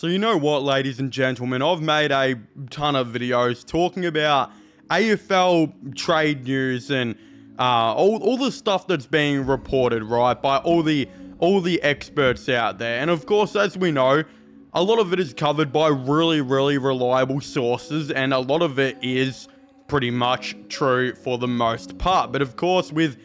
So you know what, ladies and gentlemen, I've made a ton of videos talking about AFL trade news and all the stuff that's being reported, right, by all the experts out there. And of course, as we know, a lot of it is covered by really reliable sources, and a lot of it is pretty much true for the most part. But of course, with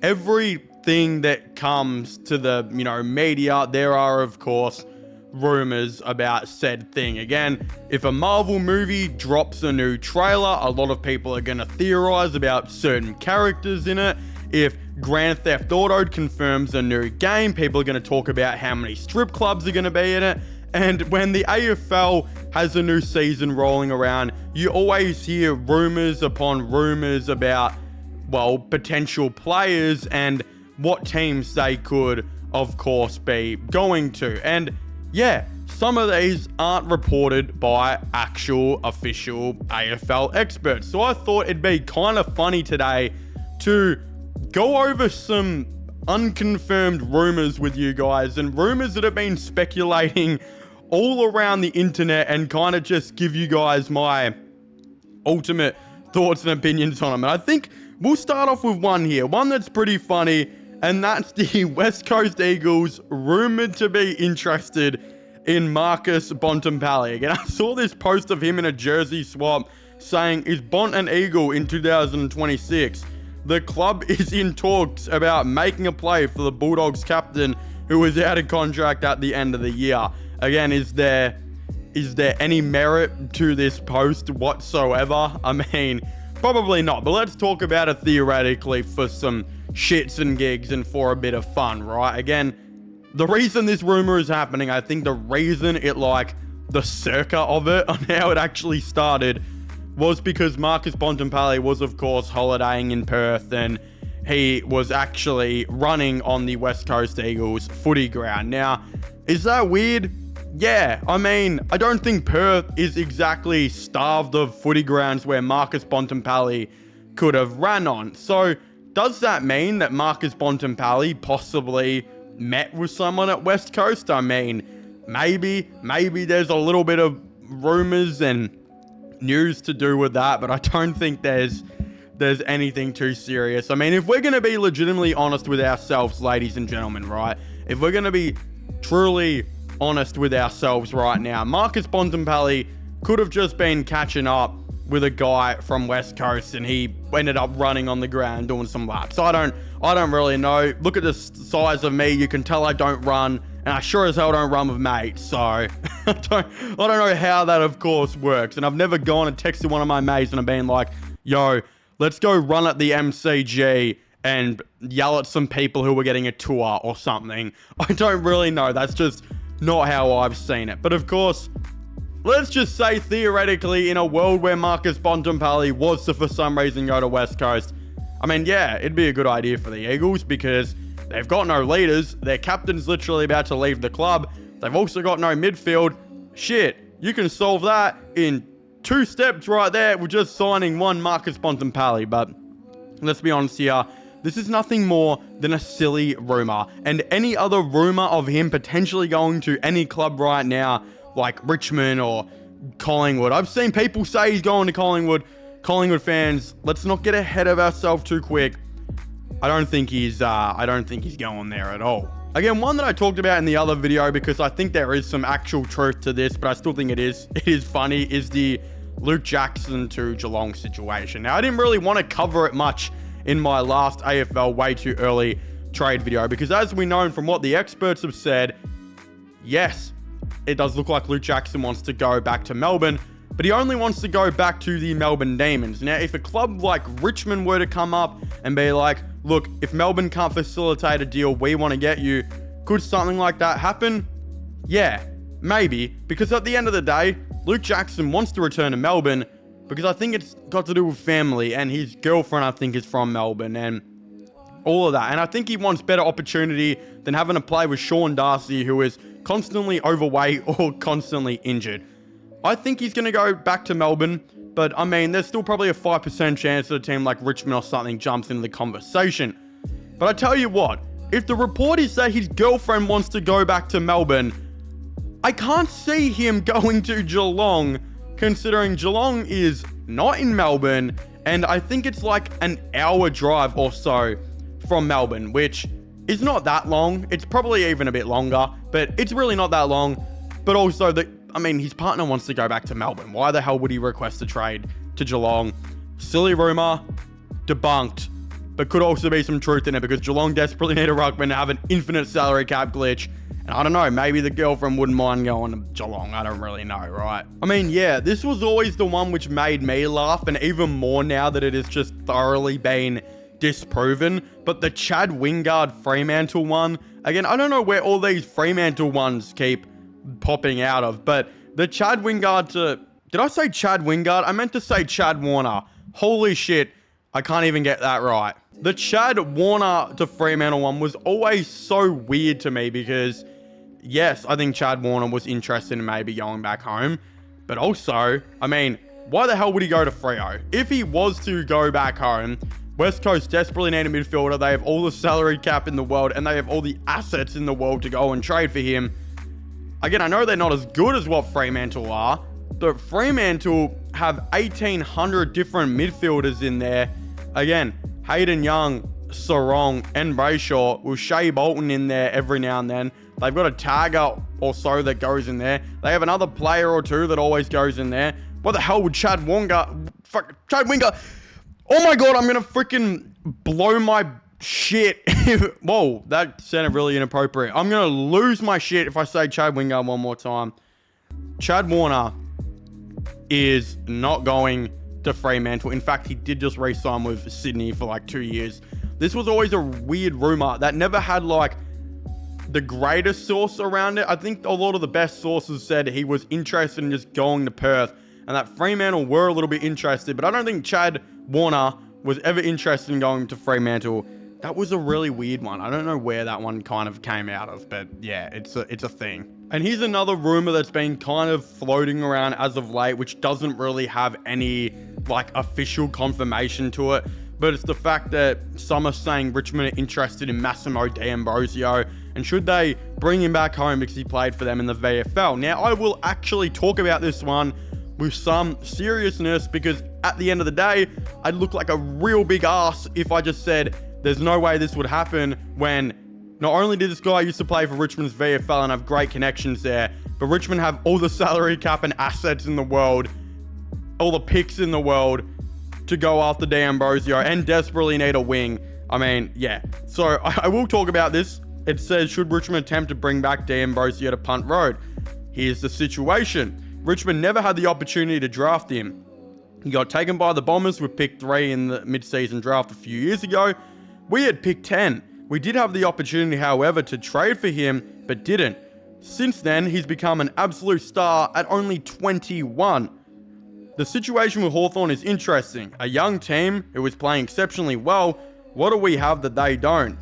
everything that comes to the media, there are of course rumors about said thing. Again, if a Marvel movie drops a new trailer, a lot of people are going to theorize about certain characters in it. If Grand Theft Auto confirms a new game, people are going to talk about how many strip clubs are going to be in it. And when the AFL has a new season rolling around, you always hear rumors upon rumors about, well, potential players and what teams they could, of course, be going to. And yeah, some of these aren't reported by actual official AFL experts. So I thought it'd be kind of funny today to go over some unconfirmed rumors with you guys, and rumors that have been speculating all around the internet, and kind of just give you guys my ultimate thoughts and opinions on them. And I think we'll start off with one here, one that's pretty funny, and that's the West Coast Eagles rumored to be interested in Marcus Bontempelli. Again, I saw this post of him in a jersey swap saying, "Is Bont an Eagle in 2026? The club is in talks about making a play for the Bulldogs captain who is out of contract at the end of the year." Again, is there any merit to this post whatsoever? I mean, probably not, but let's talk about it theoretically for some shits and gigs and for a bit of fun, right? Again, the reason this rumor is happening, I think the reason the circa of it on how it actually started was because Marcus Bontempelli was, of course, holidaying in Perth, and he was actually running on the West Coast Eagles footy ground. Now, is that weird? Yeah, I mean, I don't think Perth is exactly starved of footy grounds where Marcus Bontempelli could have ran on. So, does that mean that Marcus Bontempelli possibly met with someone at West Coast? I mean, maybe there's a little bit of rumors and news to do with that, but I don't think there's anything too serious. I mean, if we're going to be legitimately honest with ourselves, ladies and gentlemen, right? If we're going to be truly honest with ourselves right now, Marcus Bontempelli could have just been catching up with a guy from West Coast, and he ended up running on the ground doing some laps. I don't really know. Look at the size of me. You can tell I don't run, and I sure as hell don't run with mates. So I don't know how that, of course, works. And I've never gone and texted one of my mates and I've been like, "Yo, let's go run at the MCG and yell at some people who were getting a tour or something." I don't really know. That's just not how I've seen it. But of course, let's just say theoretically, in a world where Marcus Bontempelli was to for some reason go to West Coast, I mean, yeah, it'd be a good idea for the Eagles because they've got no leaders. Their captain's literally about to leave the club. They've also got no midfield. Shit, you can solve that in 2 steps right there with just signing one Marcus Bontempelli. But let's be honest here, this is nothing more than a silly rumor. And any other rumor of him potentially going to any club right now, like Richmond or Collingwood, I've seen people say he's going to Collingwood. Collingwood fans, let's not get ahead of ourselves too quick. I don't think he's going there at all. Again, one that I talked about in the other video, because I think there is some actual truth to this, but I still think it is funny, is the Luke Jackson to Geelong situation. Now, I didn't really want to cover it much in my last AFL way too early trade video, because as we know from what the experts have said, yes, it does look like Luke Jackson wants to go back to Melbourne, but he only wants to go back to the Melbourne Demons. Now, if a club like Richmond were to come up and be like, "Look, if Melbourne can't facilitate a deal, we want to get you," could something like that happen? Yeah, maybe, because at the end of the day, Luke Jackson wants to return to Melbourne because I think it's got to do with family, and his girlfriend, I think, is from Melbourne, and all of that. And I think he wants better opportunity than having to play with Sean Darcy, who is constantly overweight or constantly injured. I think he's going to go back to Melbourne, but I mean, there's still probably a 5% chance that a team like Richmond or something jumps into the conversation. But I tell you what, if the report is that his girlfriend wants to go back to Melbourne, I can't see him going to Geelong, considering Geelong is not in Melbourne, and I think it's like an hour drive or so from Melbourne, which is not that long. It's probably even a bit longer, but it's really not that long. But also, his partner wants to go back to Melbourne. Why the hell would he request a trade to Geelong? Silly rumour, debunked. But could also be some truth in it, because Geelong desperately need a ruckman to have an infinite salary cap glitch. And I don't know, maybe the girlfriend wouldn't mind going to Geelong. I don't really know, right? Yeah, this was always the one which made me laugh, and even more now that it has just thoroughly been disproven. But the Chad Wingard Fremantle one, again, I don't know where all these Fremantle ones keep popping out of, but the Chad Wingard did I say Chad Wingard? I meant to say Chad Warner. Holy shit, I can't even get that right. The Chad Warner to Fremantle one was always so weird to me, because yes, I think Chad Warner was interested in maybe going back home, but also, why the hell would he go to Freo? If he was to go back home, West Coast desperately need a midfielder. They have all the salary cap in the world, and they have all the assets in the world to go and trade for him. Again, I know they're not as good as what Fremantle are, but Fremantle have 1,800 different midfielders in there. Again, Hayden Young, Sarong, and Brayshaw, with Shea Bolton in there every now and then. They've got a tagger or so that goes in there. They have another player or two that always goes in there. What the hell would Chad Wingard... Oh my god, I'm gonna freaking blow my shit. Whoa, that sounded really inappropriate. I'm gonna lose my shit if I say Chad Wingard one more time. Chad Warner is not going to Fremantle. In fact, he did just re-sign with Sydney for like 2 years. This was always a weird rumor that never had like the greatest source around it. I think a lot of the best sources said he was interested in just going to Perth, and that Fremantle were a little bit interested, but I don't think Chad Warner was ever interested in going to Fremantle. That was a really weird one. I don't know where that one kind of came out of, but yeah, it's a thing. And here's another rumor that's been kind of floating around as of late, which doesn't really have any like official confirmation to it, but it's the fact that some are saying Richmond are interested in Masimo Damrosio, and should they bring him back home because he played for them in the VFL. Now, I will actually talk about this one with some seriousness, because at the end of the day, I'd look like a real big ass if I just said there's no way this would happen, when not only did this guy used to play for Richmond's VFL and have great connections there, but Richmond have all the salary cap and assets in the world, all the picks in the world to go after Damrosio, and desperately need a wing. Yeah. So I will talk about this. It says, should Richmond attempt to bring back Damrosio to Punt Road? Here's the situation. Richmond never had the opportunity to draft him. He got taken by the Bombers with pick 3 in the mid-season draft a few years ago. We had pick 10. We did have the opportunity, however, to trade for him, but didn't. Since then, he's become an absolute star at only 21. The situation with Hawthorn is interesting. A young team who is playing exceptionally well. What do we have that they don't?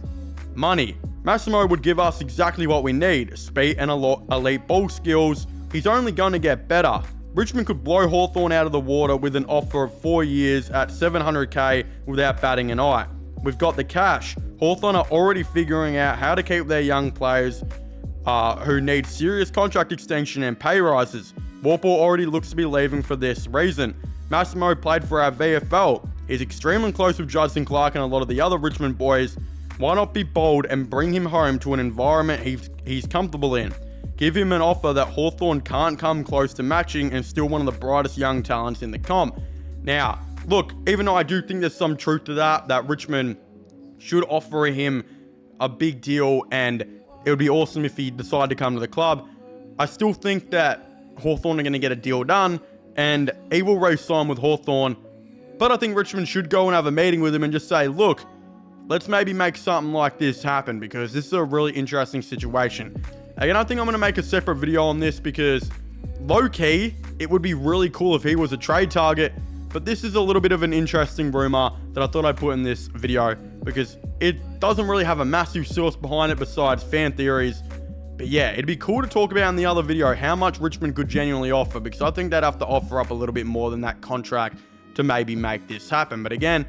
Money. Masimo would give us exactly what we need. Speed and elite ball skills. He's only going to get better. Richmond could blow Hawthorn out of the water with an offer of 4 years at $700K without batting an eye. We've got the cash. Hawthorn are already figuring out how to keep their young players who need serious contract extension and pay rises. Warple already looks to be leaving for this reason. Masimo played for our VFL. He's extremely close with Judson Clark and a lot of the other Richmond boys. Why not be bold and bring him home to an environment he's comfortable in? Give him an offer that Hawthorn can't come close to matching, and still one of the brightest young talents in the comp. Now, look, even though I do think there's some truth to that Richmond should offer him a big deal, and it would be awesome if he decided to come to the club, I still think that Hawthorn are going to get a deal done, and he will re-sign with Hawthorn. But I think Richmond should go and have a meeting with him and just say, look, let's maybe make something like this happen, because this is a really interesting situation. Again, I think I'm going to make a separate video on this, because low-key, it would be really cool if he was a trade target. But this is a little bit of an interesting rumor that I thought I'd put in this video, because it doesn't really have a massive source behind it besides fan theories. But yeah, it'd be cool to talk about in the other video how much Richmond could genuinely offer, because I think they'd have to offer up a little bit more than that contract to maybe make this happen. But again,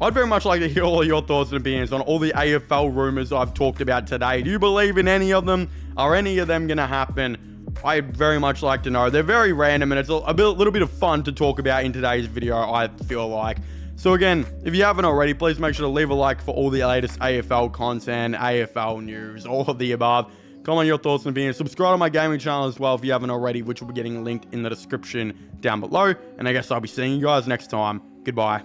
I'd very much like to hear all of your thoughts and opinions on all the AFL rumors I've talked about today. Do you believe in any of them? Are any of them going to happen? I very much like to know. They're very random, and it's a little bit of fun to talk about in today's video, I feel like. So again, if you haven't already, please make sure to leave a like for all the latest AFL content, AFL news, all of the above. Comment your thoughts and opinions. Subscribe to my gaming channel as well if you haven't already, which will be getting linked in the description down below. And I guess I'll be seeing you guys next time. Goodbye.